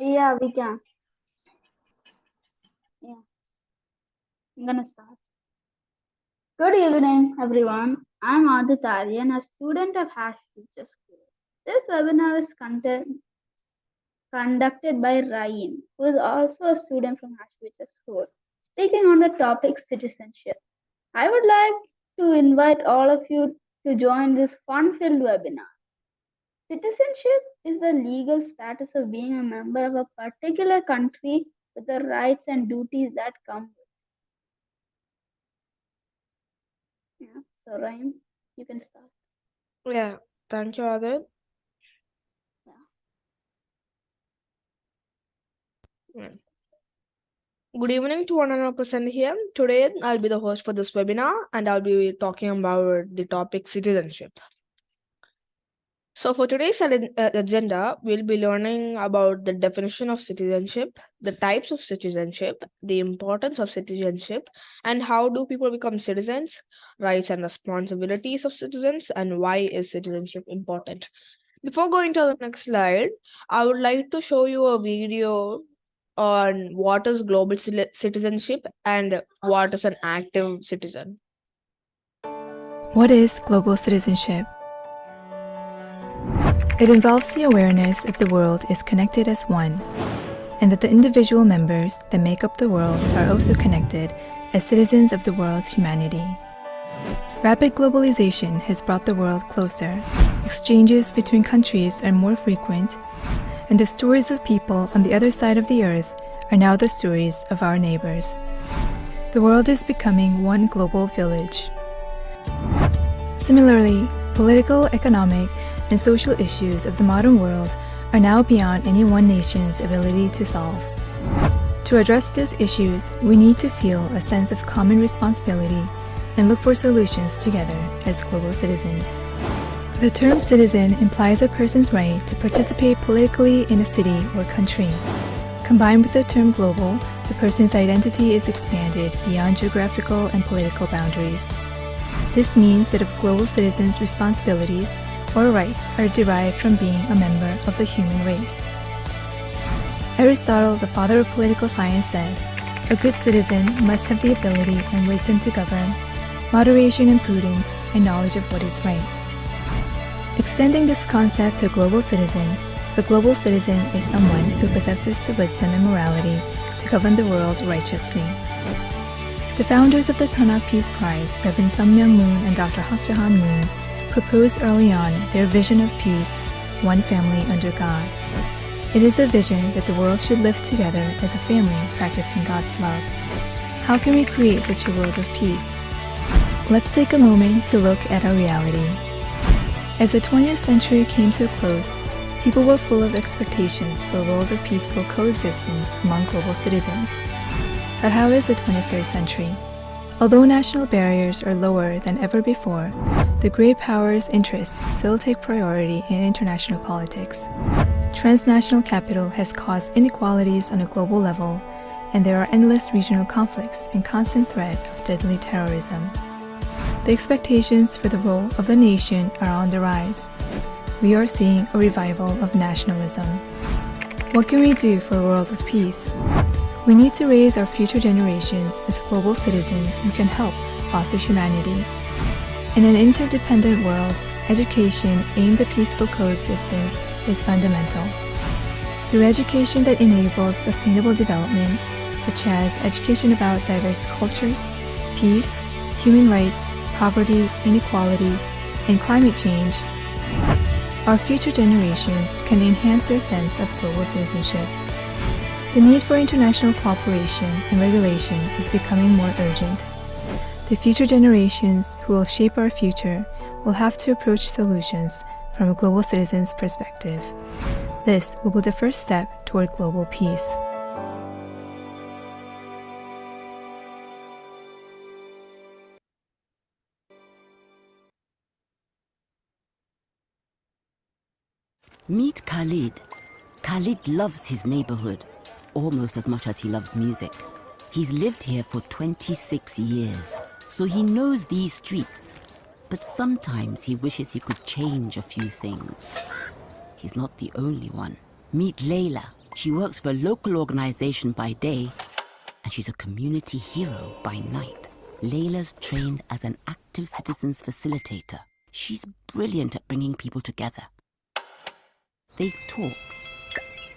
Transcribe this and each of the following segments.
Yeah, we can. Yeah, I'm gonna start. Good evening, everyone. I'm Aditya, a student of Hash Future School. This webinar is conducted by Raem, who is also a student from Hash Future School, speaking on the topic citizenship. I would like to invite all of you to join this fun-filled webinar. Citizenship is the legal status of being a member of a particular country with the rights and duties that come with it. Yeah. So, Ryan, you can start. Yeah, thank you, Adit. Yeah. Mm. Good evening to 100% here. Today, I'll be the host for this webinar and I'll be talking about the topic citizenship. So, for today's agenda, we'll be learning about the definition of citizenship, the types of citizenship, the importance of citizenship, and how do people become citizens, rights and responsibilities of citizens, and why is citizenship important. Before going to the next slide, I would like to show you a video on what is global citizenship and what is an active citizen. What is global citizenship? It involves the awareness that the world is connected as one, and that the individual members that make up the world are also connected as citizens of the world's humanity. Rapid globalization has brought the world closer. Exchanges between countries are more frequent, and the stories of people on the other side of the earth are now the stories of our neighbors. The world is becoming one global village. Similarly, political, economic, and social issues of the modern world are now beyond any one nation's ability to solve. To address these issues, we need to feel a sense of common responsibility and look for solutions together as global citizens. The term citizen implies a person's right to participate politically in a city or country. Combined with the term global, the person's identity is expanded beyond geographical and political boundaries. This means that a global citizen's responsibilities or rights are derived from being a member of the human race. Aristotle, the father of political science, said, "A good citizen must have the ability and wisdom to govern, moderation and prudence, and knowledge of what is right." Extending this concept to a global citizen, the global citizen is someone who possesses the wisdom and morality to govern the world righteously. The founders of the Sanak Peace Prize, Reverend Sun Myung Moon and Dr. Hak Jahan Moon, proposed early on their vision of peace, one family under God. It is a vision that the world should live together as a family practicing God's love. How can we create such a world of peace? Let's take a moment to look at our reality. As the 20th century came to a close, people were full of expectations for a world of peaceful coexistence among global citizens. But how is the 21st century? Although national barriers are lower than ever before, the great powers' interests still take priority in international politics. Transnational capital has caused inequalities on a global level, and there are endless regional conflicts and constant threat of deadly terrorism. The expectations for the role of the nation are on the rise. We are seeing a revival of nationalism. What can we do for a world of peace? We need to raise our future generations as global citizens who can help foster humanity. In an interdependent world, education aimed at peaceful coexistence is fundamental. Through education that enables sustainable development, such as education about diverse cultures, peace, human rights, poverty, inequality, and climate change, our future generations can enhance their sense of global citizenship. The need for international cooperation and regulation is becoming more urgent. The future generations who will shape our future will have to approach solutions from a global citizen's perspective. This will be the first step toward global peace. Meet Khalid. Khalid loves his neighborhood almost as much as he loves music. He's lived here for 26 years, so he knows these streets. But sometimes he wishes he could change a few things. He's not the only one. Meet Layla. She works for a local organization by day, and she's a community hero by night. Layla's trained as an active citizens facilitator. She's brilliant at bringing people together. They talk,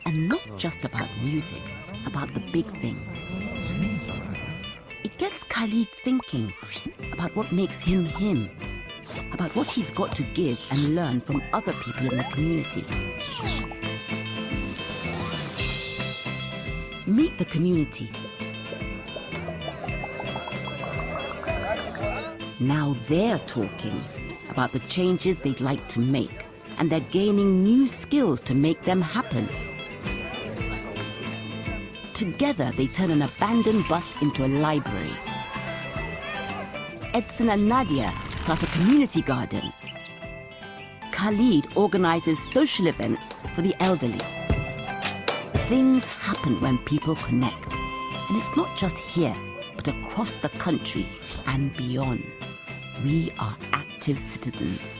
and not just about music, about the big things. It gets Khalid thinking about what makes him him, about what he's got to give and learn from other people in the community. Meet the community. Now they're talking about the changes they'd like to make, and they're gaining new skills to make them happen. Together, they turn an abandoned bus into a library. Edson and Nadia start a community garden. Khalid organizes social events for the elderly. Things happen when people connect. And it's not just here, but across the country and beyond. We are active citizens,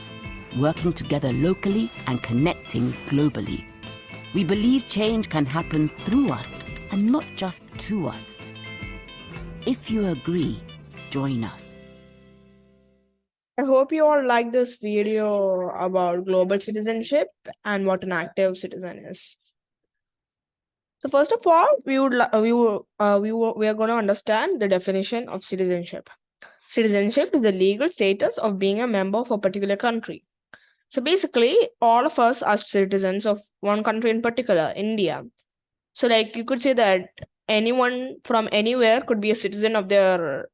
working together locally and connecting globally. We believe change can happen through us and not just to us. If you agree, join us. I hope you all like this video about global citizenship and what an active citizen is. So first of all, we are going to understand the definition of citizenship. Citizenship is the legal status of being a member of a particular country. So basically, all of us are citizens of one country in particular, India. So like you could say that anyone from anywhere could be a citizen of the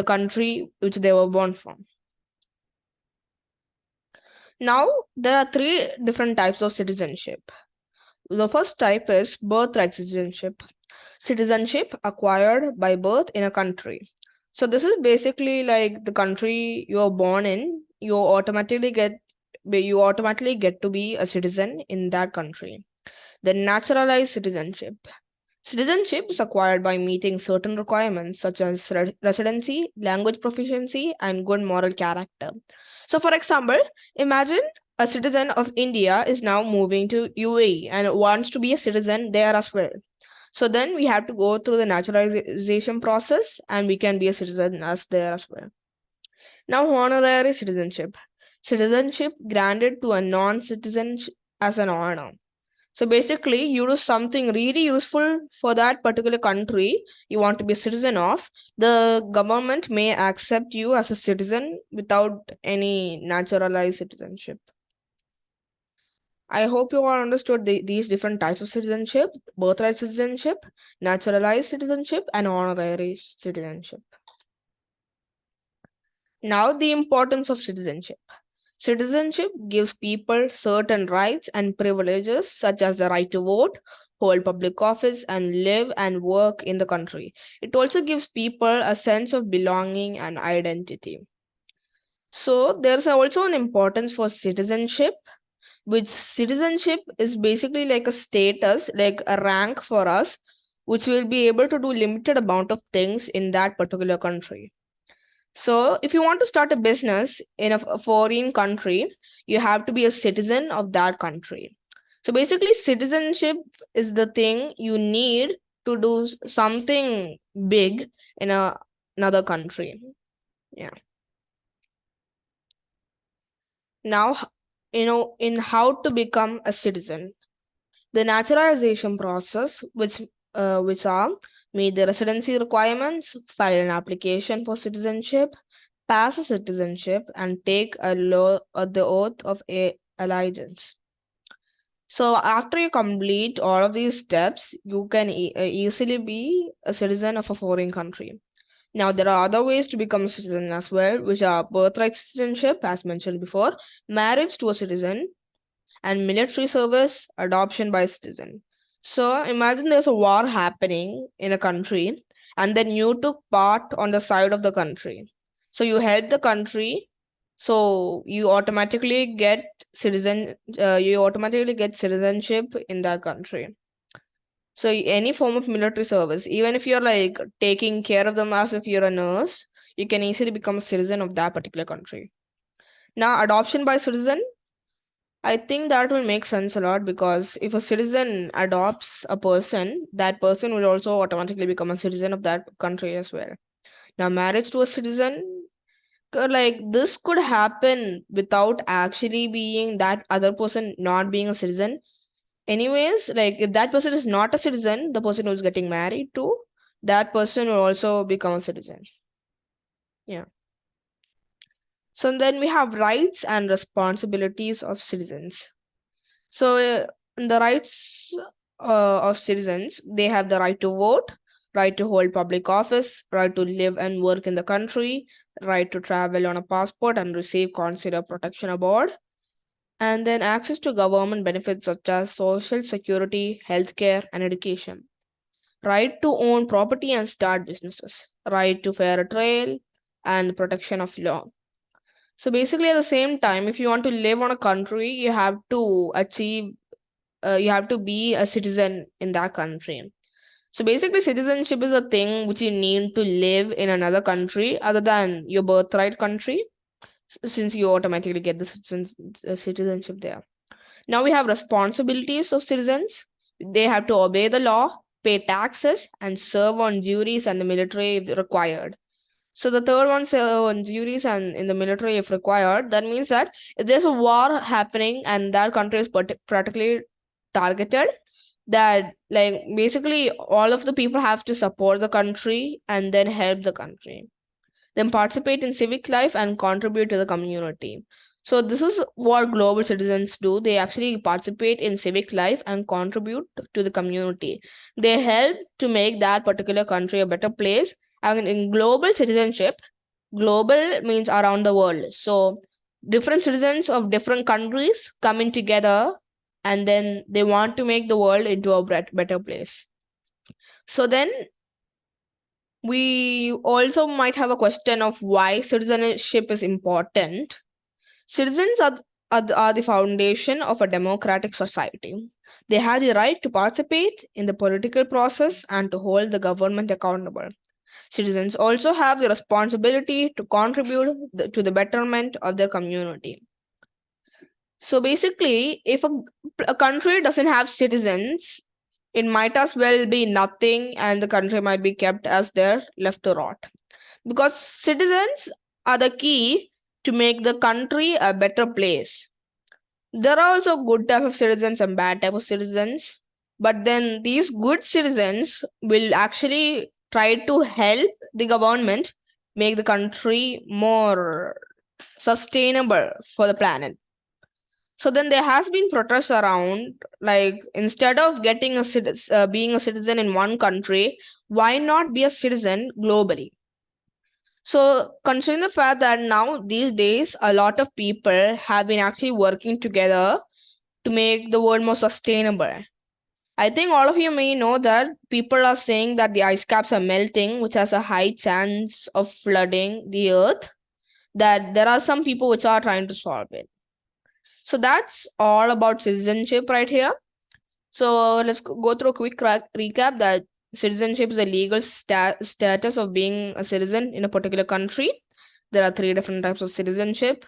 country which they were born from. Now, there are three different types of citizenship. The first type is birthright citizenship. Citizenship acquired by birth in a country. So this is basically like the country you are born in, you automatically get to be a citizen in that country. Then naturalized citizenship. Citizenship is acquired by meeting certain requirements such as residency, language proficiency, and good moral character. So for example, imagine a citizen of India is now moving to UAE and wants to be a citizen there as well. So then we have to go through the naturalization process and we can be a citizen there as well. Now, honorary citizenship. Citizenship granted to a non-citizen as an honor. So basically, you do something really useful for that particular country you want to be a citizen of, the government may accept you as a citizen without any naturalized citizenship. I hope you all understood these different types of citizenship: birthright citizenship, naturalized citizenship, and honorary citizenship. Now, the importance of citizenship. Citizenship gives people certain rights and privileges, such as the right to vote, hold public office, and live and work in the country. It also gives people a sense of belonging and identity. So, there's also an importance for citizenship, which citizenship is basically like a status, like a rank for us, which will be able to do limited amount of things in that particular country. So if you want to start a business in a foreign country, you have to be a citizen of that country. So basically, citizenship is the thing you need to do something big in another country. Yeah. Now, in how to become a citizen, the naturalization process, which are meet the residency requirements, file an application for citizenship, pass a citizenship, and take the oath of allegiance. So after you complete all of these steps, you can easily be a citizen of a foreign country. Now, there are other ways to become a citizen as well, which are birthright citizenship, as mentioned before, marriage to a citizen, and military service, adoption by citizen. So imagine there's a war happening in a country, and then you took part on the side of the country. So you help the country, so you automatically get citizenship in that country. So any form of military service, even if you're like taking care of them as if you're a nurse, you can easily become a citizen of that particular country. Now, adoption by citizen. I think that will make sense a lot, because if a citizen adopts a person, that person will also automatically become a citizen of that country as well. Now, marriage to a citizen, like this could happen without actually being that other person not being a citizen. Anyways, like if that person is not a citizen, the person who's getting married to, that person will also become a citizen. Yeah. So then we have rights and responsibilities of citizens. So the rights of citizens, they have the right to vote, right to hold public office, right to live and work in the country, right to travel on a passport and receive consular protection abroad, and then access to government benefits such as social security, healthcare, and education. Right to own property and start businesses, right to fair trial, and protection of law. So basically, at the same time, if you want to live on a country, you have to you have to be a citizen in that country. So basically, citizenship is a thing which you need to live in another country other than your birthright country, since you automatically get the citizenship there. Now we have responsibilities of citizens. They have to obey the law, pay taxes, and serve on juries and the military if required. So the third one, serve on juries and in the military if required. That means that if there's a war happening and that country is particularly targeted, that like basically all of the people have to support the country and then help the country, then participate in civic life and contribute to the community. So this is what global citizens do. They actually participate in civic life and contribute to the community. They help to make that particular country a better place. And in global citizenship, global means around the world. So different citizens of different countries coming together, and then they want to make the world into a better place. So then we also might have a question of why citizenship is important. Citizens are the foundation of a democratic society. They have the right to participate in the political process and to hold the government accountable. Citizens also have the responsibility to contribute to the betterment of their community. So basically, if a country doesn't have citizens, it might as well be nothing, and the country might be kept as there, left to rot. Because citizens are the key to make the country a better place. There are also good type of citizens and bad type of citizens, but then these good citizens will actually try to help the government make the country more sustainable for the planet. So then there has been protests around, like instead of getting being a citizen in one country, why not be a citizen globally? So, considering the fact that now these days a lot of people have been actually working together to make the world more sustainable. I think all of you may know that people are saying that the ice caps are melting, which has a high chance of flooding the earth. That there are some people which are trying to solve it. So that's all about citizenship right here. So let's go through a quick recap that citizenship is the legal status of being a citizen in a particular country. There are 3 different types of citizenship,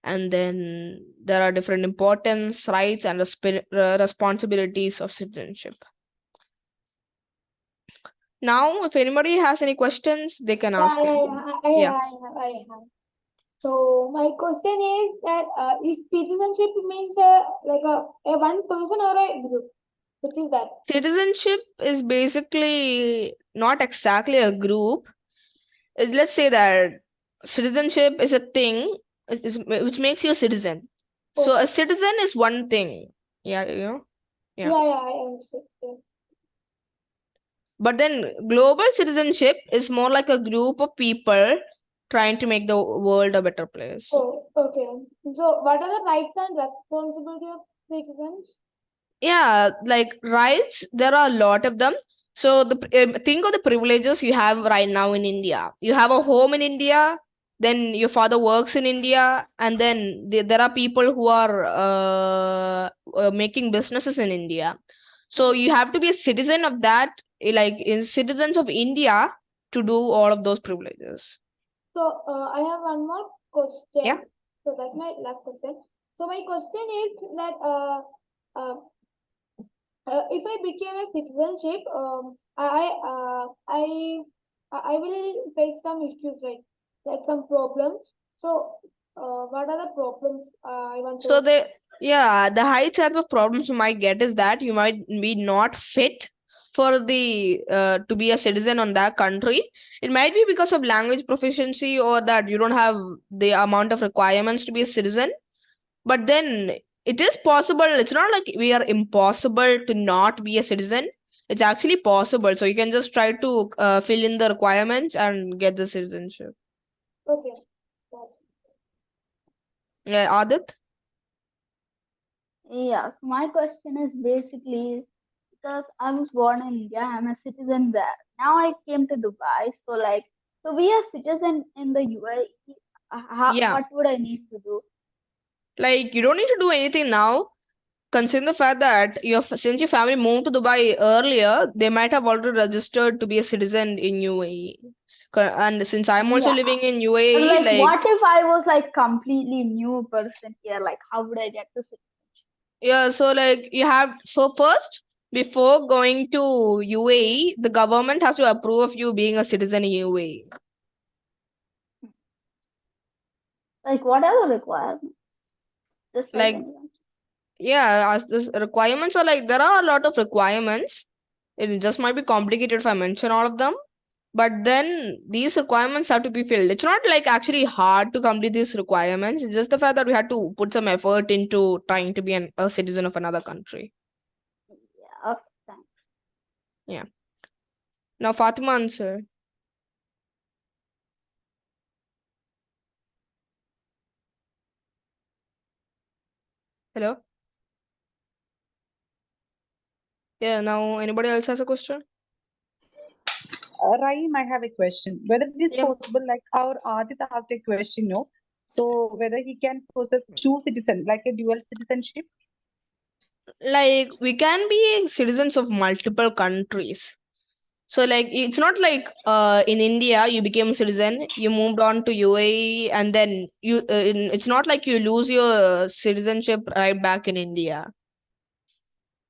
and then there are different importance, rights, and responsibilities of citizenship. Now, if anybody has any questions, they can ask. I have. So my question is that is citizenship means like a one person or a group? Which is that? Citizenship is basically not exactly a group. Let's say that citizenship is a thing which makes you a citizen. So a citizen is one thing. Yeah, you know. Yeah, I understand. Yeah. But then global citizenship is more like a group of people trying to make the world a better place. Oh, okay. So what are the rights and responsibilities of citizens? Yeah, like rights, there are a lot of them. So think of the privileges you have right now in India. You have a home in India, then your father works in India, and then there are people who are making businesses in India. So you have to be a citizen of that, like in citizens of India, to do all of those privileges. So I have one more question. Yeah. So that's my last question. So my question is that uh, if I became a citizenship, I will face some issues, right? Like some problems. So, what are the problems I want So to? the high type of problems you might get is that you might be not fit for the to be a citizen on that country. It might be because of language proficiency or that you don't have the amount of requirements to be a citizen. But then it is possible. It's not like we are impossible to not be a citizen. It's actually possible. So you can just try to fill in the requirements and get the citizenship. Okay. That's- Yeah, Adit? Yeah, so my question is basically because I was born in India, I'm a citizen there. Now I came to Dubai, so like to be a citizen in the UAE, Yeah. what would I need to do? Like you don't need to do anything now. Considering the fact that since your family moved to Dubai earlier, they might have already registered to be a citizen in UAE. And since I'm also Yeah, living in but UAE, like, like what if I was like completely new person here? Like, how would I get to citizenship? yeah, so like first before going to UAE, the government has to approve of you being a citizen in UAE. Like, what are the requirements? Just like Like anyone. yeah, as the requirements are like there are a lot of requirements. It just might be complicated if I mention all of them. But then these requirements have to be filled. It's not like actually hard to complete these requirements. It's just the fact that we had to put some effort into trying to be a citizen of another country. Yeah, okay, thanks. Yeah. Now, Fatima, answer. Hello? Yeah, now anybody else has a question? Raim, I have a question. Whether it is Yeah. possible, like our Adit asked a question, no? So whether he can possess two citizen, like a dual citizenship? Like, we can be citizens of multiple countries. So, like, it's not like in India, you became a citizen, you moved on to UAE, and then it's not like you lose your citizenship right back in India.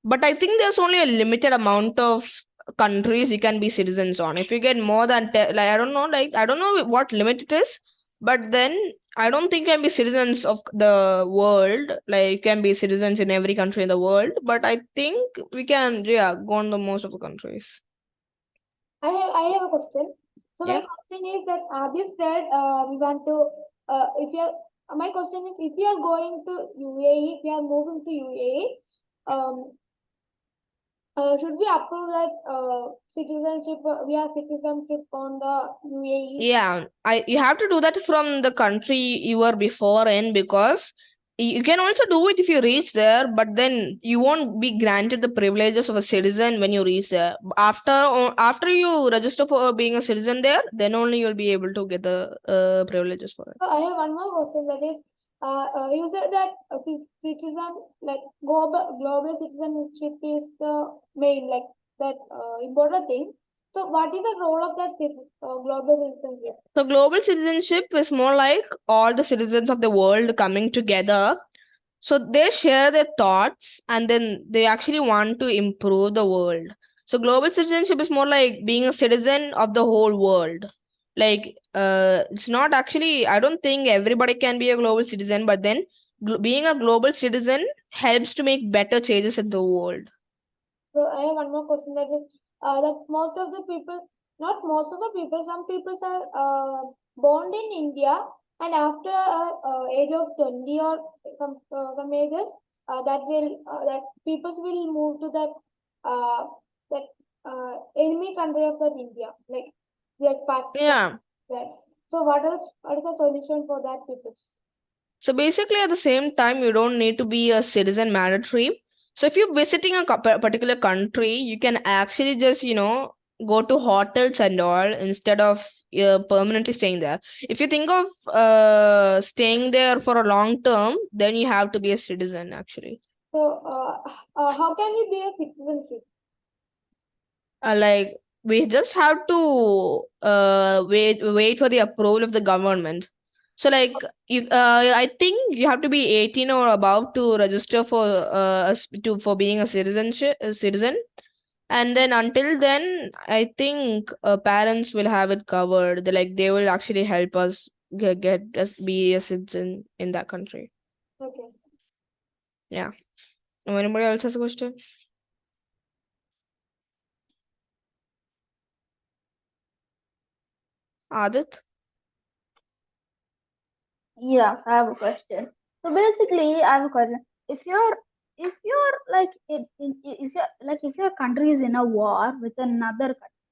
But I think there's only a limited amount of countries you can be citizens on. If you get more than like I don't know what limit it is, but then I don't think you can be citizens of the world. Like you can be citizens in every country in the world, but I think we can go on the most of the countries. I have a question. So my Yeah. question is that this said we want to if you are my question is if you are going to UAE, if you are moving to UAE, um, should we approve that citizenship? We are citizenship on the UAE. Yeah, you have to do that from the country you were before in, because you can also do it if you reach there, but then you won't be granted the privileges of a citizen when you reach there. After you register for being a citizen there, then only you'll be able to get the privileges for it. So I have one more question, that is, you said that citizen, like global citizenship is the main, like that important thing. So what is the role of that global citizenship? So global citizenship is more like all the citizens of the world coming together. So they share their thoughts and then they actually want to improve the world. So global citizenship is more like being a citizen of the whole world. Like it's not actually, I don't think everybody can be a global citizen, but then being a global citizen helps to make better changes in the world. So I have one more question, that is that most of the people, not most of the people, some people are born in India, and after age of 20 or some ages, that people will move to that enemy country of that India, like Pakistan. Yeah. That. So what is the solution for that people? So basically, at the same time, you don't need to be a citizen mandatory. So if you're visiting a particular country, you can actually just, go to hotels and all instead of permanently staying there. If you think of staying there for a long term, then you have to be a citizen actually. So how can we be a citizenship? Like we just have to wait for the approval of the government. So like I think you have to be 18 or above to register for for being a citizen. And then until then, I think parents will have it covered. They will actually help us get us be a citizen in that country. Okay. Yeah. Anybody else has a question? Adit? Yeah, I have a question. So basically, I have a question. If you're like is your like if your country is in a war with another country,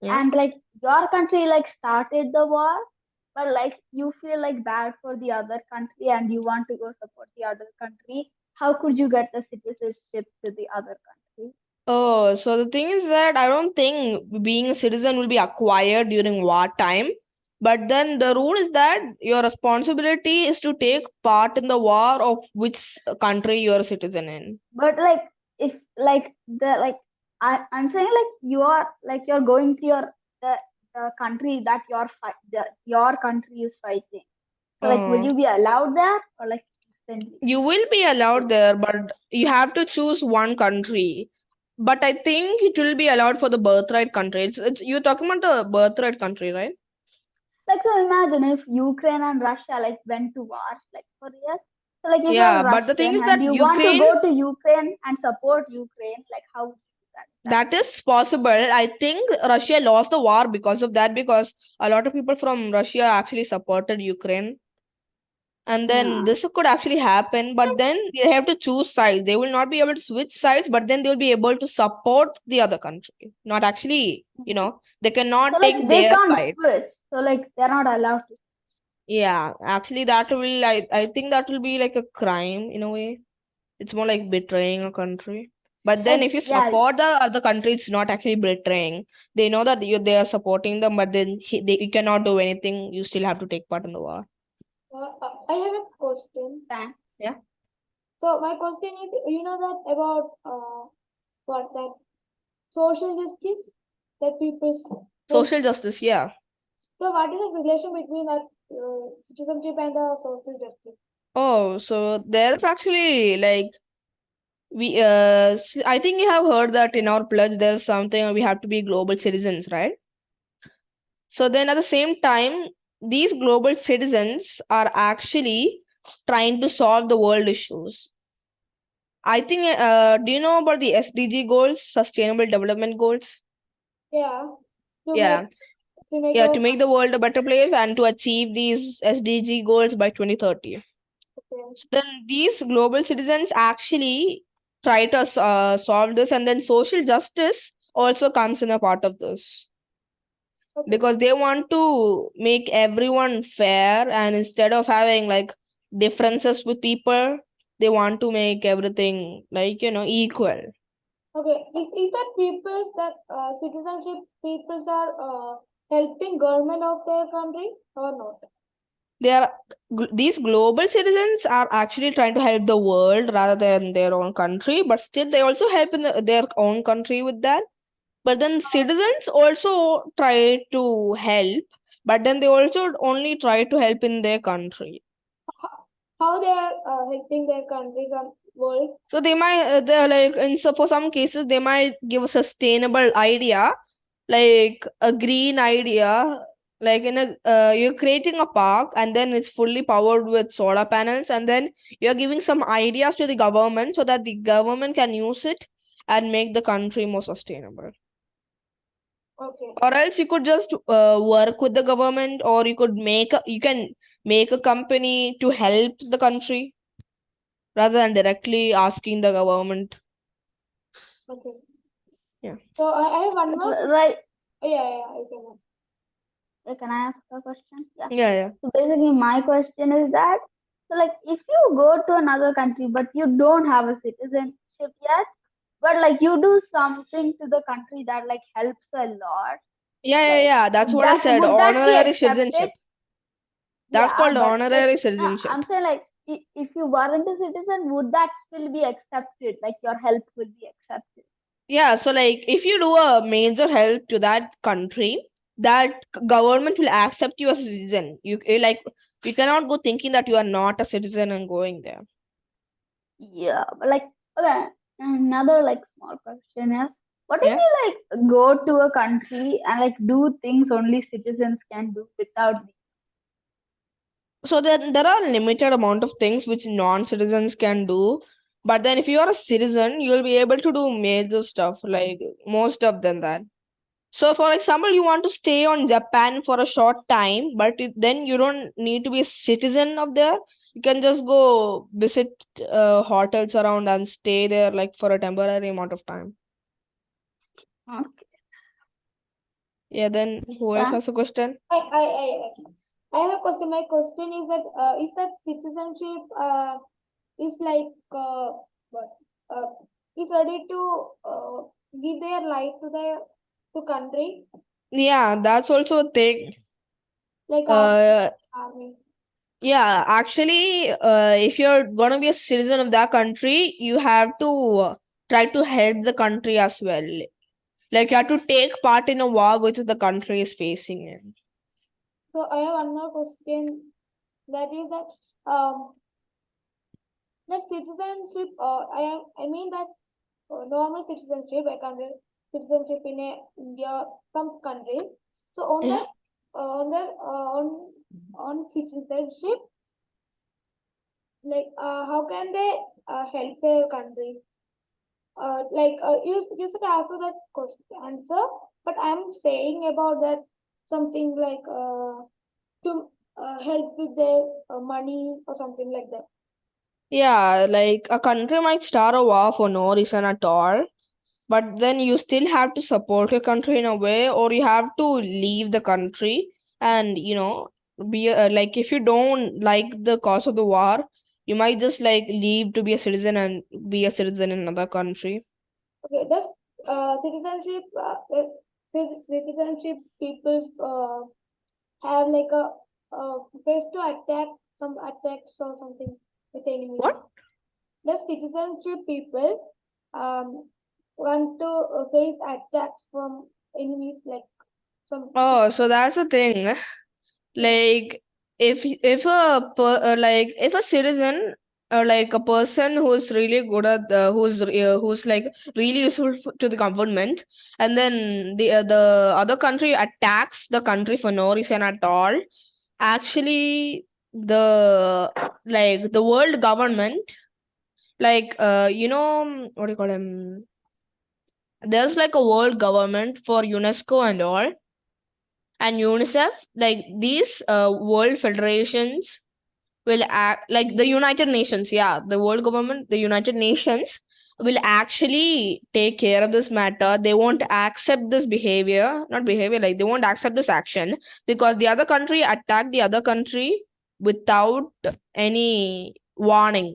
Yeah. and like your country like started the war, but like you feel like bad for the other country and you want to go support the other country, how could you get the citizenship to the other country? Oh, so the thing is that I don't think being a citizen will be acquired during wartime. But then the rule is that your responsibility is to take part in the war of which country you're a citizen in. But like if like the like I'm saying like you're going to the country that your country is fighting. So like will Uh, you be allowed there or like instantly? you will be allowed there, but you have to choose one country. But I think it will be allowed for the birthright country. It's you're talking about the birthright country, right? Like so imagine if Ukraine and Russia like went to war like for years. So like if you're Yeah, but the thing Russian is and that you want to Ukraine, go to Ukraine and support Ukraine, like how would you do that? that is possible. I think Russia lost the war because of that, because a lot of people from Russia actually supported Ukraine. And then Yeah. this could actually happen, but then they have to choose sides. They will not be able to switch sides, but then they'll be able to support the other country. Not actually, they So cannot like take they their can't side. switch. So like they're not allowed to. Yeah, actually, that will, I think that will be like a crime in a way. It's more like betraying a country. But then Like if you yeah, support the other country, it's not actually betraying. They know that they are supporting them, but then you cannot do anything. You still have to take part in the war. I have a question. thanks. Yeah. So my question is, you know that about what that social justice that people Social justice, yeah. So what is the relation between that citizenship and the social justice? Oh, so there's actually I think you have heard that in our pledge there's something we have to be global citizens, right? So then at the same time, these global citizens are actually trying to solve the world issues. I think do you know about the SDG goals, Sustainable Development Goals? Yeah, to Yeah. make Yeah, our to make the world a better place and to achieve these SDG goals by 2030. okay. So then these global citizens actually try to solve this, and then social justice also comes in a part of this, Okay. because they want to make everyone fair, and instead of having differences with people, they want to make everything equal. Okay. Is that people that citizenship peoples are helping government of their country or not? These global citizens are actually trying to help the world rather than their own country, but still they also help in their own country with that. But then citizens also try to help, but then they also only try to help in their country. How they are helping their countries and world? So they might, they're for some cases, they might give a sustainable idea, like a green idea, like you're creating a park and then it's fully powered with solar panels, and then you're giving some ideas to the government so that the government can use it and make the country more sustainable. Okay. Or else you could just work with the government, or you can make a company to help the country rather than directly asking the government. Okay. Yeah. So I have one more. Right. Yeah. I can. Can I ask a question? Yeah. Yeah. So basically, my question is that so like if you go to another country but you don't have a citizenship yet, but like you do something to the country that like helps a lot, like That's would what I that said. would that be Honorary accepted? citizenship. That's Yeah, called but like honorary no, I'm citizenship. saying like if you weren't a citizen, would that still be accepted? Like your help would be accepted? Yeah, so if you do a major help to that country, that government will accept you as a citizen. You cannot go thinking that you are not a citizen and going there. Yeah, but like, okay, another like small question is, what if Yeah. you like go to a country and like do things only citizens can do without visa? So there are limited amount of things which non-citizens can do. But then if you are a citizen, you'll be able to do major stuff, like most of them that. So, for example, you want to stay on Japan for a short time, but then you don't need to be a citizen of there. You can just go visit hotels around and stay there like for a temporary amount of time. Okay. Yeah, then who else Yeah. has a question? I have a question. My question is that citizenship is like what is ready to give their life to the country Yeah, that's also a thing. like army. Yeah, actually, if you're gonna be a citizen of that country, you have to try to help the country as well. Like you have to take part in a war which the country is facing in. So I have one more question. That is that citizenship. I mean that normal citizenship. I can citizenship in India, some countries. So on Yeah. that on citizenship, like how can they help their country? You should answer that question answer, but I'm saying about that something like to help with their money or something like that. Yeah, like a country might start a war for no reason at all, but then you still have to support your country in a way, or you have to leave the country and, be like if you don't like the cause of the war, you might just like leave to be a citizen and be a citizen in another country. Okay, does citizenship citizenship people have like a face to attack some attacks or something with enemies? What? Does citizenship people want to face attacks from enemies like some? Oh, so that's the thing. Yeah. Like if a citizen or like a person who's really good at who's like really useful to the government, and then the other country attacks the country for no reason at all, actually the world government, like what do you call him, there's like a world government for UNESCO and all, and UNICEF, like these world federations will act like the United Nations. Yeah, the world government, the United Nations will actually take care of this matter. They won't accept this behavior, not behavior, like they won't accept this action because the other country attacked the other country without any warning.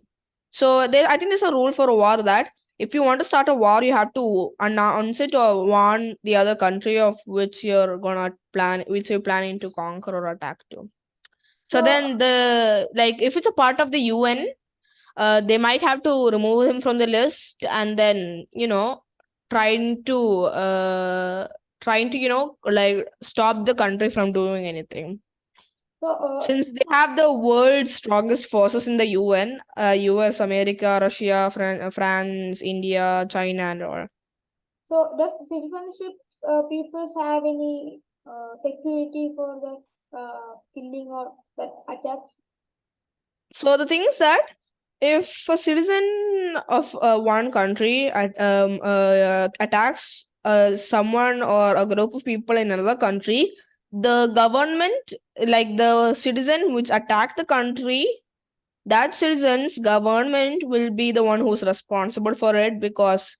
So there, I think there's a rule for a war that if you want to start a war, you have to announce it or warn the other country of which you're planning to conquer or attack to. So So then if it's a part of the UN, they might have to remove him from the list and then, trying to uh like stop the country from doing anything. so Since they have the world's strongest forces in the UN, US, America, Russia, France, India, China, and all. does citizenship peoples have any security for the killing or that attacks? So the thing is that if a citizen of one country attacks someone or a group of people in another country, the government, like the citizen which attacked the country, that citizen's government will be the one who's responsible for it because,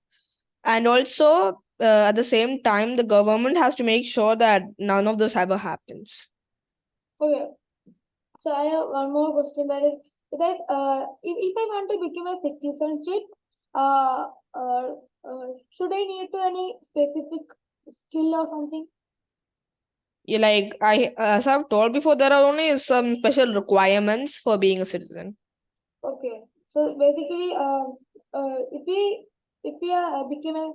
and also at the same time, the government has to make sure that none of this ever happens. Okay. So I have one more question that is that if I want to become a citizenship, uh, uh, should I need to any specific skill or something? As I've told before, there are only some special requirements for being a citizen. Okay. So basically, if we become a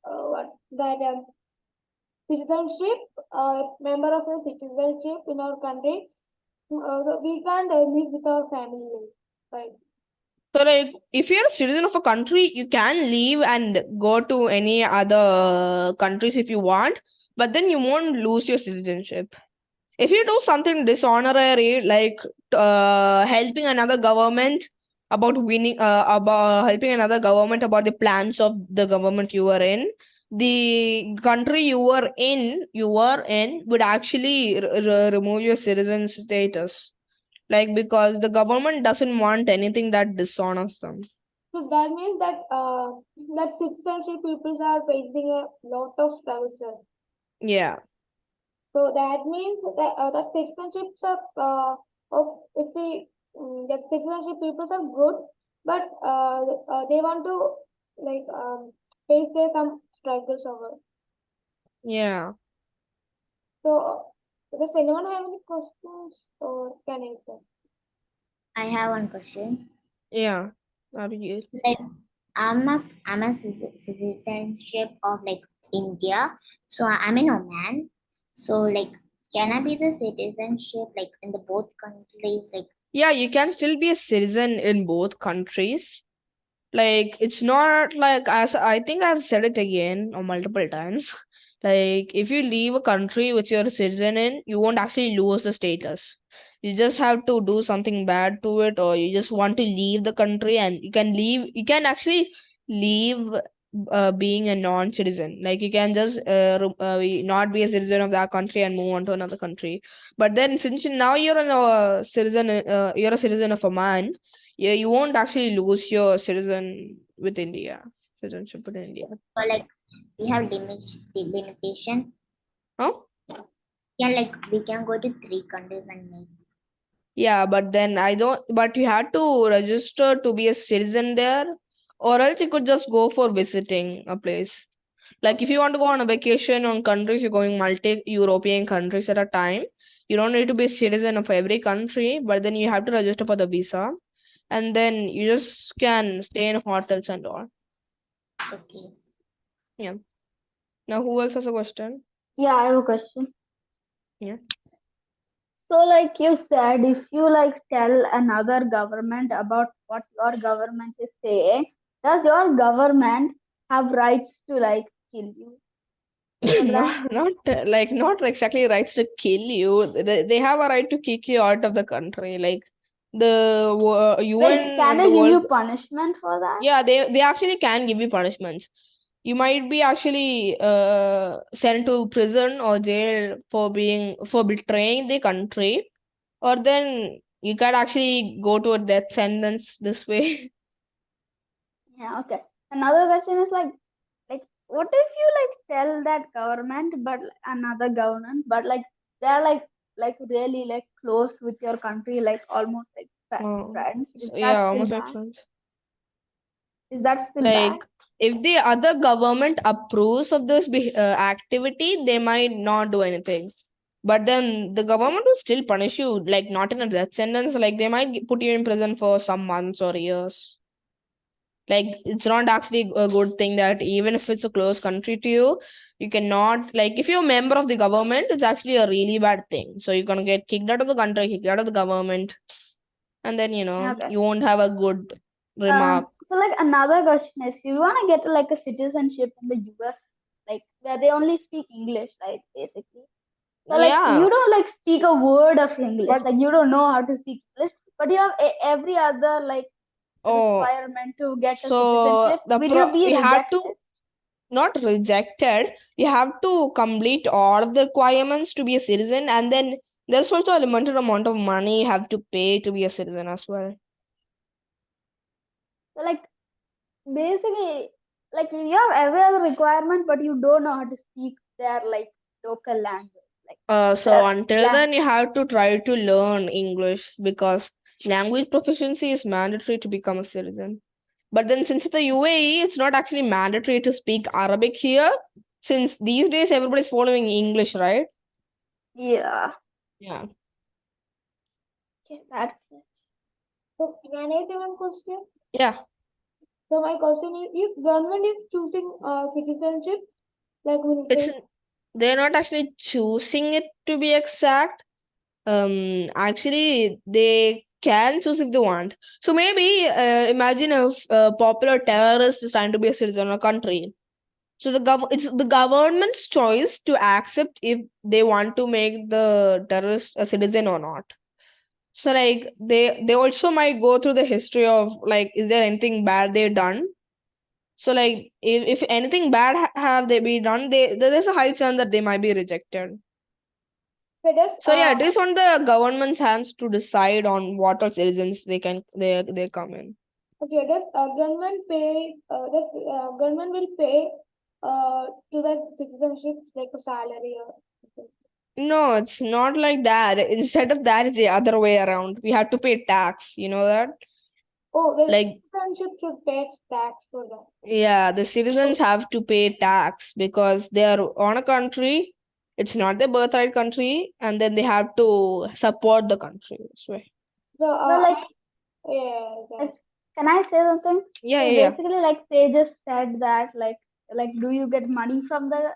what that citizenship, member of a citizenship in our country, So we can't live with our family life, right? So, like, if you're a citizen of a country, you can leave and go to any other countries if you want, but then you won't lose your citizenship. If you do something dishonorary, like helping another government about helping another government about the plans of the government you were in, the country you were in would actually remove your citizen status, like, because the government doesn't want anything that dishonors them. So that means that that citizenship people are facing a lot of struggles, right? Yeah. So that means that citizenships are of if we that citizenship people are good, but they want to like face their some struggles over. Yeah. So does anyone have any questions or can I answer? I have one question. Yeah. Abhijit. Like, I'm a citizenship of like India, so I'm in Oman. So like, can I be the citizenship like in the both countries? Like, Yeah, you can still be a citizen in both countries. Like, it's not like, as I think I've said it again or multiple times. Like, if you leave a country which you're a citizen in, you won't actually lose the status. You just have to do something bad to it, or you just want to leave the country, and you can leave. You can actually leave being a non-citizen. Like, you can just not be a citizen of that country and move on to another country. But then, since now you're a citizen of Oman, yeah, you won't actually lose your citizenship with India. or like we have limitation. Huh? Yeah, like we can go to 3 countries and make. Yeah, but then but you had to register to be a citizen there, or else you could just go for visiting a place. Like, if you want to go on a vacation on countries, you're going multi-European countries at a time. You don't need to be a citizen of every country, but then you have to register for the visa, and then you just can stay in hotels and all. Okay. Yeah. Now, who else has a question? Yeah, I have a question. Yeah. So, like you said, if you like tell another government about what your government is saying, does your government have rights to like kill you for that? not exactly rights to kill you. They have a right to kick you out of the country. Like, the UN Like, can and they the give world. you punishment for that? Yeah, they actually can give you punishments. You might be actually sent to prison or jail for betraying the country, or then you can actually go to a death sentence this way. Yeah, okay. Another question is like, what if you like tell that government, but another government, but like they're like really like close with your country, like almost like Oh, friends. Is yeah, that still almost like bad? friends. Is that still bad? Like, if the other government approves of this activity, they might not do anything. But then the government will still punish you, like, not in a death sentence. Like, they might put you in prison for some months or years. Like, it's not actually a good thing that even if it's a close country to you, you cannot, like, if you're a member of the government, it's actually a really bad thing. So you're gonna get kicked out of the country, kicked out of the government, and then Okay. you won't have a good remark. So like another question is, you want to get like a citizenship in the US, like where they only speak English, right? Basically. So like Yeah, you don't like speak a word of English, but like you don't know how to speak English, but you have every other like oh, requirement to get a so citizenship. Will you be you have to rejected? not rejected. You have to complete all of the requirements to be a citizen, and then there's also a limited amount of money you have to pay to be a citizen as well. So like basically, like you have every other requirement, but you don't know how to speak their like local language, like So their until then, you have to try to learn English, because language proficiency is mandatory to become a citizen. But then, since the UAE, it's not actually mandatory to speak Arabic here, since these days everybody's following English, right? Yeah. Yeah. Okay, that's it. So can I say one question? Yeah. So my question is, if government is choosing citizenship like It's military, they're not actually choosing it, to be exact. actually they can choose if they want. So maybe imagine if a popular terrorist is trying to be a citizen of a country. So it's the government's choice to accept if they want to make the terrorist a citizen or not. So like they also might go through the history of like, is there anything bad they've done? So like if anything bad have they been done, there's a high chance that they might be rejected. Okay, So yeah, it is on the government's hands to decide on what all citizens they come in. okay, does government will pay to the citizenship like a salary or something? No, it's not like that. Instead of that, it's the other way around. We have to pay tax. You know that? Oh, the Like, citizenship should pay tax for that. yeah, the citizens have to pay tax because they are on a country. It's not their birthright country, and then they have to support the country this way. So, Well, like, yeah, like, can I say something? Yeah, So yeah, yeah. basically, like they just said that, like, do you get money from the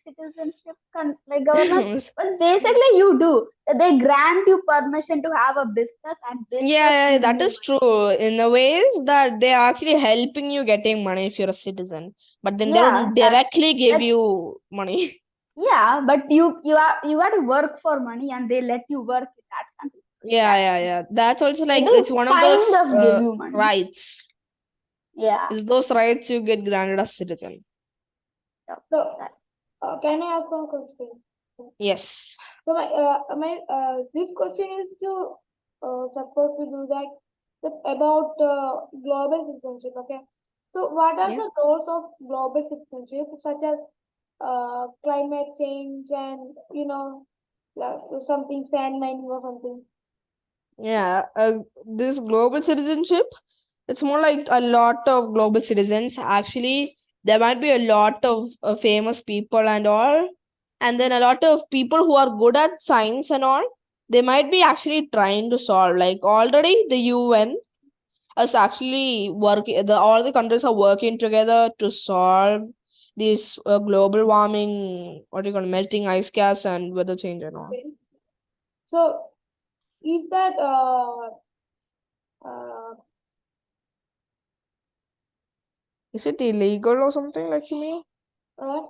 citizenship government? But basically, you do. They grant you permission to have a business, and business Yeah, give that you is true. In a ways that they are actually helping you getting money if you're a citizen, but then they yeah, don't directly give that's you money. yeah. But you got to work for money, and they let you work in that country. Yeah, yeah, yeah. That's also They like do it's one of those kind of give you money. rights. Yeah. It's those rights you get granted as citizen. So, That's can I ask one question? Yes. So this question is to supposed to do that about global citizenship. Okay. So what are Yeah. the roles of global citizenship, such as climate change and like something sand mining or something? Yeah. This global citizenship, it's more like a lot of global citizens. Actually, there might be a lot of famous people and all, and then a lot of people who are good at science and all. They might be actually trying to solve. Like already, the UN is actually working. All the countries are working together to solve this global warming, what do you call it, melting ice caps and weather change and all. Okay. So is that uh, Is it illegal or something like you mean? uh,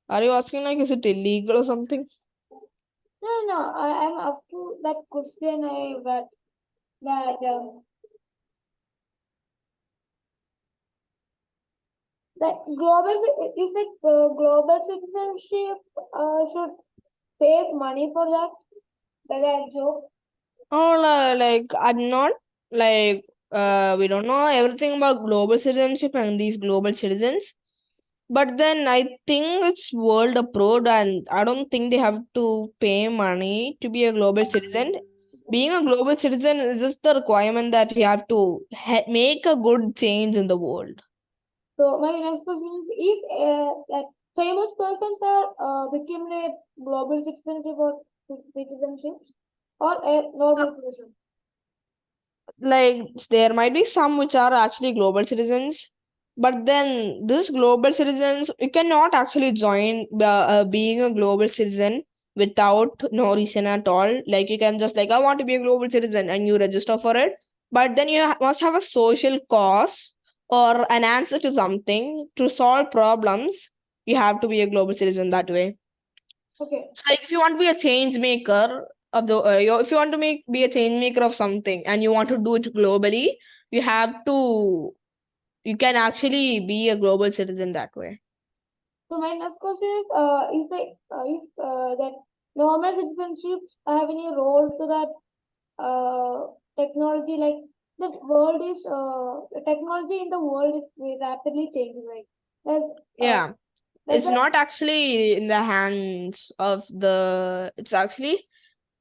Are you asking like is it illegal or something? no, I'm asking that question. I got that that global citizenship should pay money for that. That joke. Oh, like I'm not like we don't know everything about global citizenship and these global citizens. But then I think it's world approved, and I don't think they have to pay money to be a global citizen. Being a global citizen is just the requirement that you have to make a good change in the world. So my next question is that famous persons are became a global citizenship or citizenships or a Uh, normal person. like there might be some which are actually global citizens, but then this global citizens you cannot actually join being a global citizen without no reason at all. Like you can just like I want to be a global citizen and you register for it, but then you must have a social cause or an answer to something to solve problems. You have to be a global citizen that way. Okay. So, like, if you want to be a change maker of the, if you want to be a change maker of something and you want to do it globally, you have to, you can actually be a global citizen that way. So my next question is the if that normal citizenships have any role to that technology, like the world is technology in the world is very rapidly changing, right? Does uh, Yeah, does it's that not actually in the hands of it's actually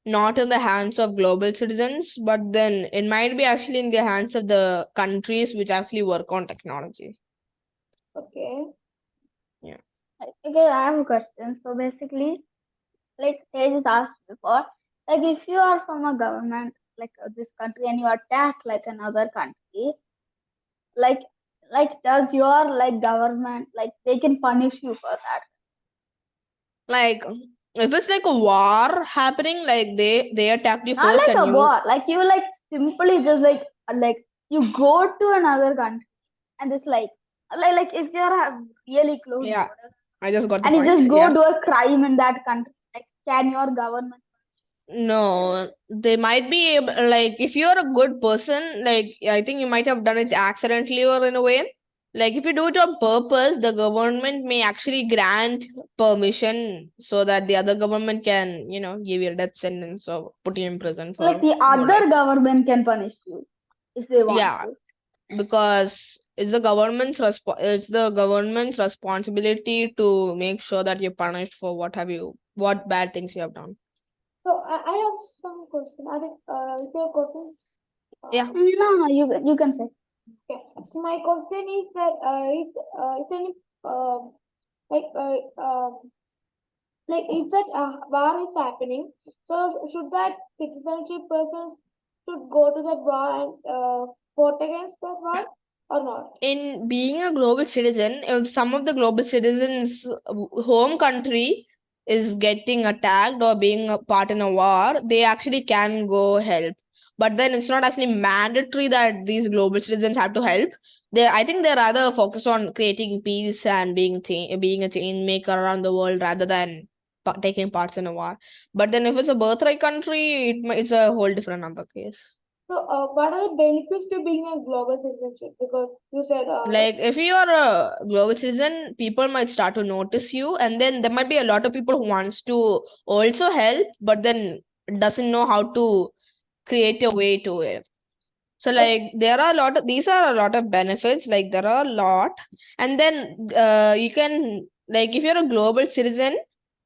not in the hands of global citizens, but then it might be actually in the hands of the countries which actually work on technology. okay? Yeah. okay. I have a question. So basically, like they just asked before, like if you are from a government this country and you attack like another country, like does your government they can punish you for that? Like If it's like a war happening, like they attacked you Not first like and a you war. Like you like simply just like you go to another country and it's like if you're really close yeah, border I just got the and you point. just go Yeah. do a crime in that country, like can your government? No, they might be like if you're a good person, like I think you might have done it accidentally or in a way. Like if you do it on purpose, the government may actually grant permission so that the other government can, give you a death sentence or put you in prison Like for the your other life. government can punish you if they want Yeah, to. because it's the government's responsibility to make sure that you're punished for what bad things you have done. So I have some question. I think if your questions. Yeah. No, you can say. Okay. So my question is that is any like like if that war is happening, so should that citizenship person should go to that war and vote against that war or not? In being a global citizen, if some of the global citizens' home country is getting attacked or being a part in a war, they actually can go help. But then it's not actually mandatory that these global citizens have to help. I think they're rather focused on creating peace and being a chain maker around the world rather than taking parts in a war. But then if it's a birthright country, it's a whole different other case. So what are the benefits to being a global citizenship? Because you said Like if you are a global citizen, people might start to notice you, and then there might be a lot of people who wants to also help, but then doesn't know how to create a way to it. So like these are a lot of benefits. Like there are a lot, and then you can, like if you're a global citizen,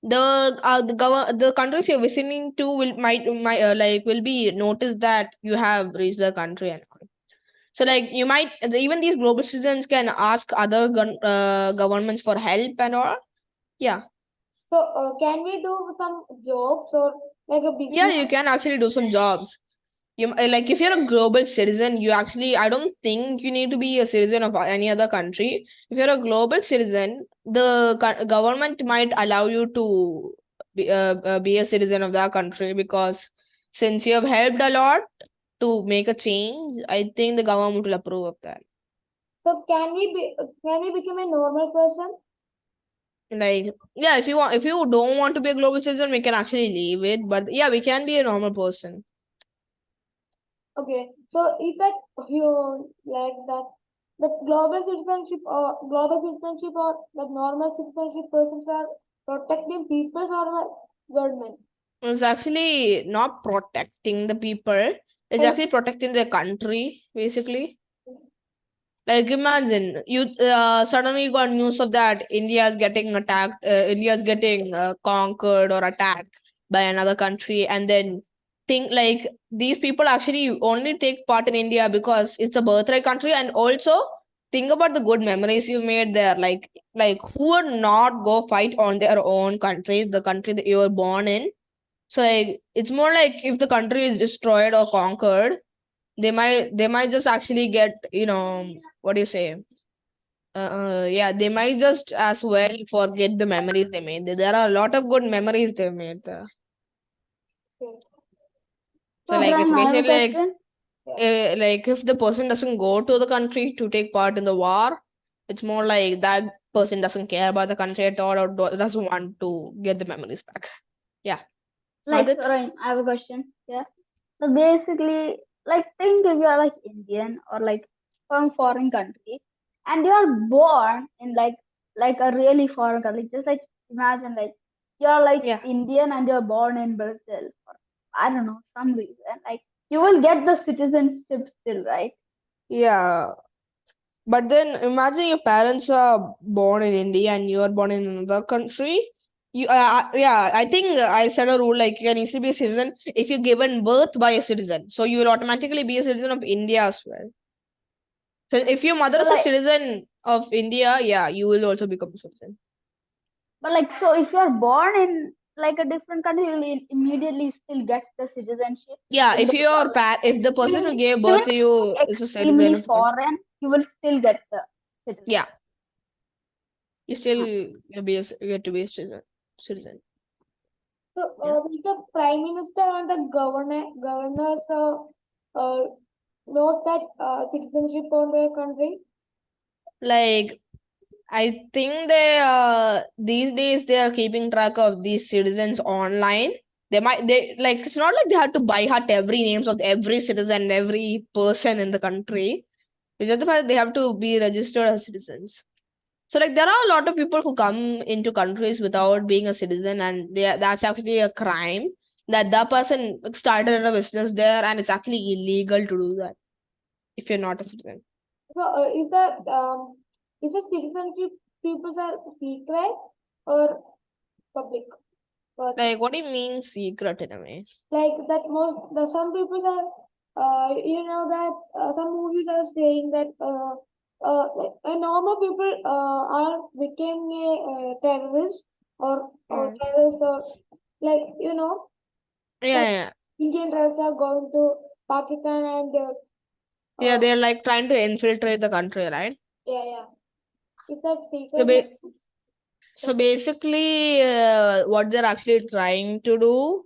the countries you're visiting to might like will be noticed that you have reached the country and all. So like you might, even these global citizens can ask other governments for help and all. Yeah. so can we do some jobs or like a Yeah, business? you can actually do some jobs. Like if you're a global citizen, I don't think you need to be a citizen of any other country. If you're a global citizen, the government might allow you to be a citizen of that country, because since you have helped a lot to make a change, I think the government will approve of that. So can we become a normal person? Like, yeah, if you don't want to be a global citizen, we can actually leave it. But yeah, we can be a normal person. Okay, so is that you like that the global citizenship or the normal citizenship persons are protecting people or the government? It's actually not protecting the people. It's Like, actually protecting the country, basically. Like imagine you suddenly you got news of that India is getting attacked, India is getting conquered or attacked by another country, and then think like these people actually only take part in India because it's a birthright country, and also think about the good memories you made there. Like who would not go fight on their own country, the country that you were born in? So like it's more like if the country is destroyed or conquered, they might just actually get, what do you say, yeah, they might just as well forget the memories they made. There are a lot of good memories they made there. okay. So So like it's Raem, I have a basically question. like if the person doesn't go to the country to take part in the war, it's more like that person doesn't care about the country at all, or doesn't want to get the memories back. Yeah. Like Adit? so, Raem, I have a question. Yeah. So basically, like think if you are like Indian or like from foreign country, and you are born in like a really foreign country. Just like imagine like you're like Yeah. Indian and you're born in Brazil, or I don't know some reason. Like you will get the citizenship still, right? Yeah. But then imagine your parents are born in India and you are born in another country. Yeah, I think I said a rule like you can easily be a citizen if you're given birth by a citizen. So you will automatically be a citizen of India as well. So if your mother But is a like citizen of India, yeah, you will also become a citizen. but like so if you're born in like a different country, you'll immediately still get the citizenship, Yeah, even though you are like if the person who gave even birth to you is a extremely citizen of the country, foreign, you will still get the citizenship. yeah, you still Huh. get to be a citizen. So, Yeah. will the prime minister or the governors knows that citizenship on their country? Like, I think these days they are keeping track of these citizens online. They like, it's not like they have to by heart every names of every citizen, every person in the country. It's just the fact that they have to be registered as citizens. So like there are a lot of people who come into countries without being a citizen, and that's actually a crime. That person started a business there, and it's actually illegal to do that if you're not a citizen. So, is the citizenship people are secret or public? Or Like, what do you mean secret in a way? like that some people are that some movies are saying that like, normal people are became a terrorist or Mm. terrorist or like Yeah, like yeah, Indian terrorists are going to Pakistan and yeah. uh, They're like trying to infiltrate the country, right? yeah. Is that So, secret? basically, what they're actually trying to do,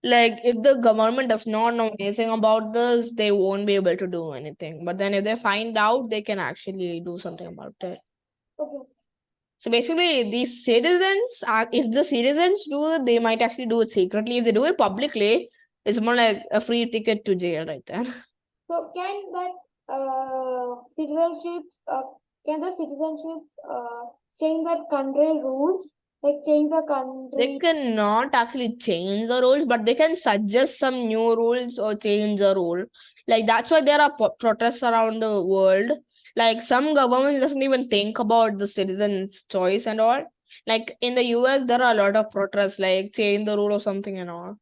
like, if the government does not know anything about this, they won't be able to do anything. But then, if they find out, they can actually do something about it. Okay. So basically, these citizens are, if the citizens do it, they might actually do it secretly. If they do it publicly, it's more like a free ticket to jail right there. So citizenships can the citizenships change that country rules? Like change the They country. cannot actually change the rules, but they can suggest some new rules or change the rule. Like that's why there are protests around the world. Like some government doesn't even think about the citizens' choice and all. Like in the US, there are a lot of protests, like change the rule or something and all.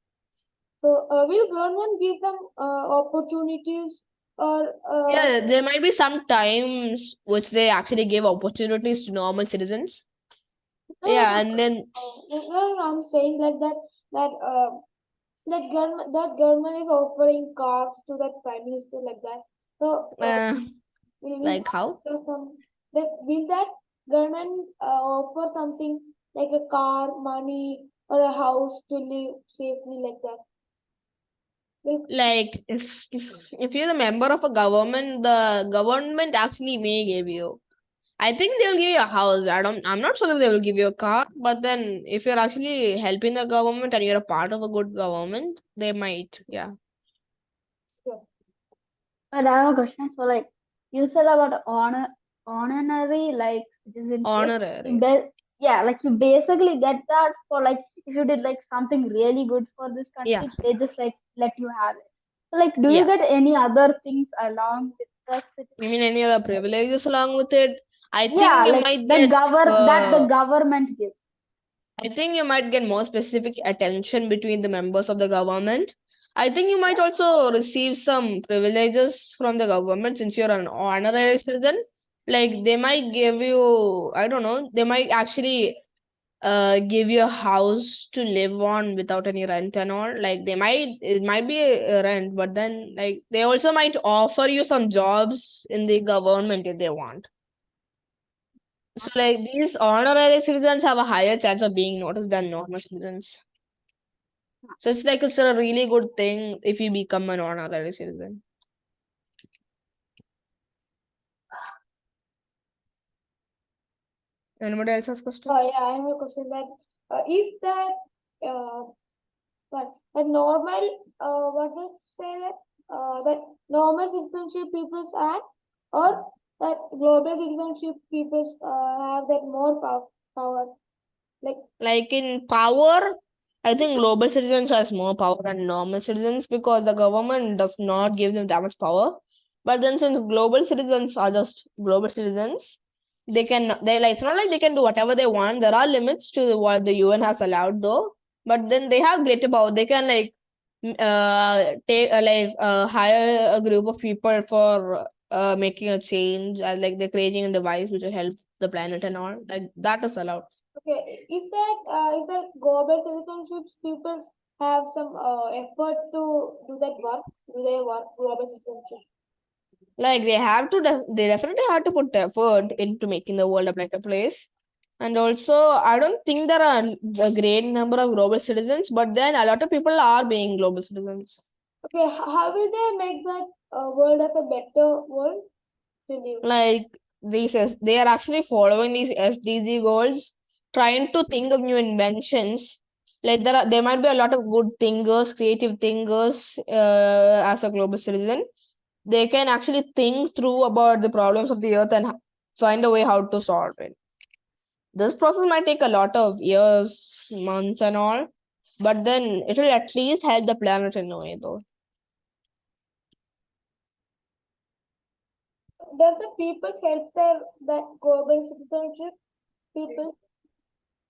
So will government give them opportunities or Yeah, there might be some times which they actually give opportunities to normal citizens. no, no, Yeah, and then I'm saying like that government is offering cars to that prime minister like that. So uh, will like how? will that government offer something like a car, money, or a house to live safely like that? Like if you're the member of a government, the government actually may give you. I think they'll give you a house. I'm not sure if they will give you a car, but then if you're actually helping the government and you're a part of a good government, they might. Yeah. But I have a question. So, like, you said about honorary, like, citizenship. Honorary. Yeah, like, you basically get that for, like, if you did, like, something really good for this Yeah. country, they just, like, let you have it. So, like, do you Yeah. get any other things along with the You mean any other privileges along with it? I Yeah, think you like, might that get that the government gives. I think you might get more specific attention between the members of the government. I think you might also receive some privileges from the government since you're an honorary citizen. Like they might give you, I don't know, they might actually give you a house to live on without any rent and all. Like it might be a rent, but then like they also might offer you some jobs in the government if they want. So like these honorary citizens have a higher chance of being noticed than normal citizens. So it's a really good thing if you become an honorary citizen. Anybody else has questions? Yeah, I have a question that is that uh, that normal what did it say that normal citizenship peoples act or that global citizenship peoples have that more power Like in power, I think global citizens has more power than normal citizens because the government does not give them that much power. But then since global citizens are just global citizens, they like it's not like they can do whatever they want. There are limits to what the UN has allowed though. But then they have greater power. They can like hire a group of people for making a change and like they're creating a device which will help the planet and all. Like that is allowed. okay is that global citizenships people have some effort to do that work do they work global citizenship Like they definitely have to put effort into making the world a better place. And also, I don't think there are a great number of global citizens, but then a lot of people are being global citizens. Okay, how will they make that world as a better world to live? Like they are actually following these SDG goals, trying to think of new inventions. Like there might be a lot of good thinkers, creative thinkers as a global citizen. They can actually think through about the problems of the earth and find a way how to solve it. This process might take a lot of years, months, and all, but then it will at least help the planet in a way, though. Does the people help that global citizenship people?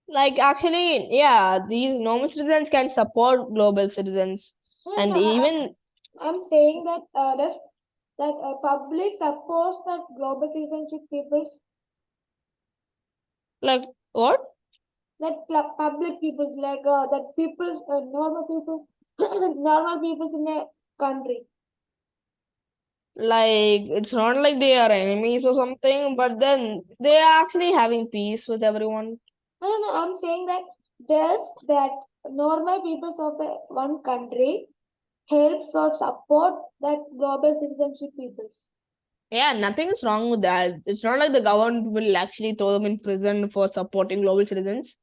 Like, actually, yeah, these normal citizens can support global citizens, No, and no, even I'm saying that does that public supports that global citizenship peoples, like what? that public peoples like that peoples normal people normal peoples in a country. Like, it's not like they are enemies or something, but then they are actually having peace with everyone. No, no, I'm saying that does that normal peoples of the one country helps or support that global citizenship peoples. Yeah, nothing is wrong with that. It's not like the government will actually throw them in prison for supporting global citizens.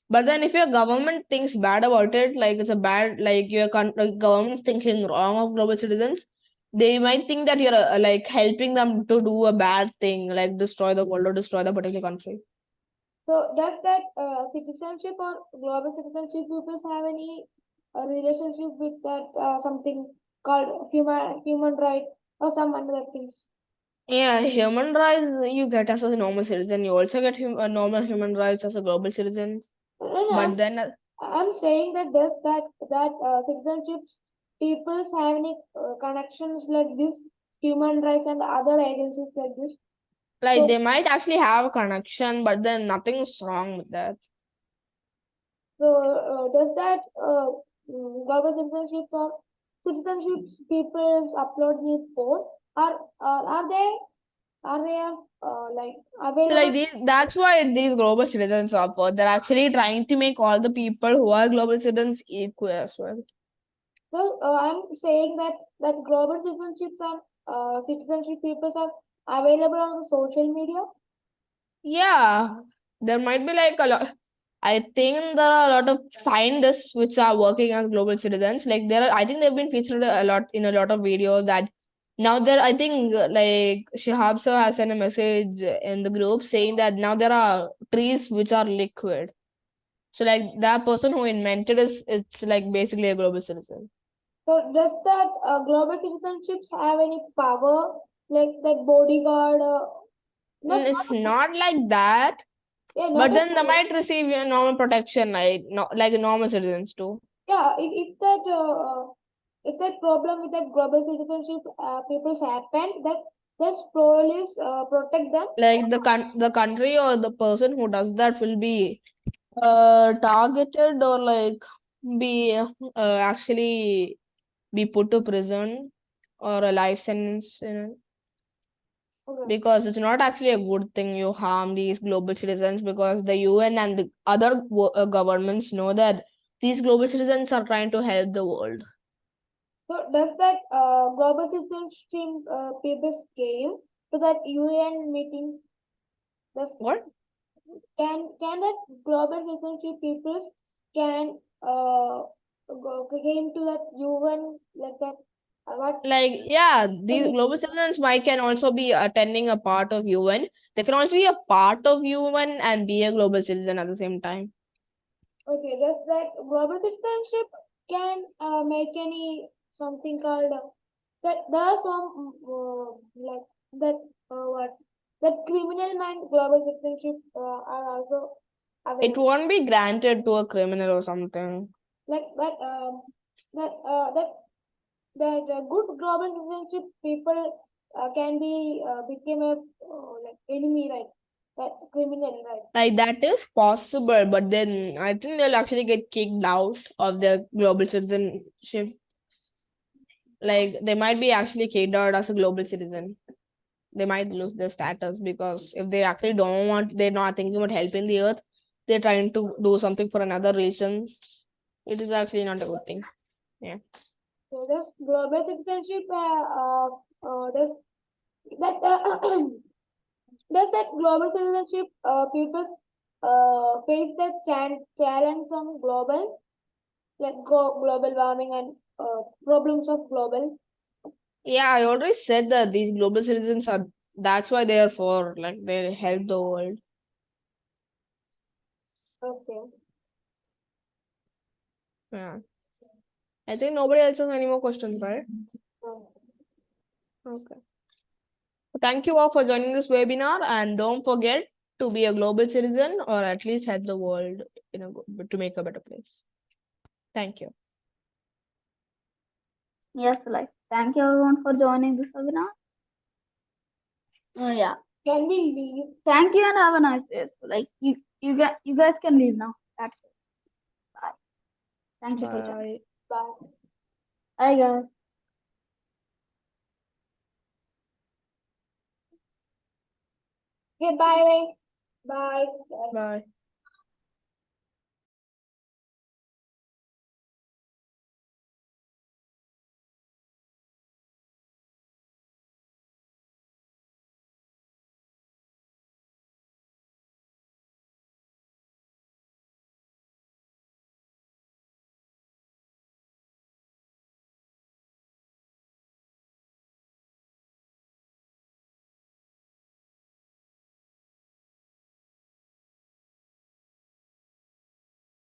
But then, if your government thinks bad about it, like it's a bad, like your government's thinking wrong of global citizens, they might think that you're like helping them to do a bad thing, like destroy the world or destroy the particular country. So does that citizenship or global citizenship peoples have any relationship with that something called human right or some other things? Yeah, human rights you get as a normal citizen. You also get normal human rights as a global citizen. No, no, But then, I'm saying that does that citizenships peoples have any connections like this human rights and other agencies like this? like, So, they might actually have a connection, but then nothing's wrong with that. does that global citizenships or citizenships peoples upload new posts? Are they like available? Like that's why these global citizens are for. They're actually trying to make all the people who are global citizens equal as well. Well, I'm saying that global citizenships and citizenship peoples are available on the social media. Yeah, there might be like a lot. I think there are a lot of scientists which are working as global citizens. Like I think they've been featured a lot in a lot of videos that now there. I think like Shihab sir has sent a message in the group saying that now there are trees which are liquid. So like that person who invented it's like basically a global citizen. So does that global citizenships have any power like that bodyguard? It's not like that. Yeah, not But a, then they might receive normal protection, like like normal citizens too. yeah. If that problem with that global citizenship peoples happen, that police protect them. Like the country or the person who does that will be targeted or like be actually be put to prison or a life sentence, Okay. because it's not actually a good thing you harm these global citizens, because the UN and the other governments know that these global citizens are trying to help the world. So does that global citizenship peoples came to that UN meeting? Does What? can that global citizenship peoples can came to that UN like that? What? Like, yeah, these global citizens might can also be attending a part of UN. They can also be a part of UN and be a global citizen at the same time. Okay, does that global citizenship can make any something called that there are some like that what that criminal mind global citizenship are also It available won't be granted to a criminal or something. like that that that good global citizenship people can be become a like enemy right that criminal right. Like, that is possible, but then I think they'll actually get kicked out of the global citizenship. Like, they might be actually kicked out as a global citizen. they might lose their status, because if they actually don't want, they're not thinking about helping the earth, they're trying to do something for another reason. It is actually not a good thing. Yeah. So does global citizenship does that does that global citizenship people face the challenge on global global warming and problems of global? Yeah, I already said that these global citizens are, that's why they are for, like, they help the world. Okay. Yeah. I think nobody else has any more questions, right? Um, Okay. Thank you all for joining this webinar, and don't forget to be a global citizen, or at least help the world to make a better place. Thank you. Yes, like thank you everyone for joining this webinar. Yeah. Can we leave? Thank you and have a nice day. So, like you guys can leave now. That's it. Bye. Thank you for joining. Bye. Bye. Bye guys. Okay, bye. Ray. Bye. Bye.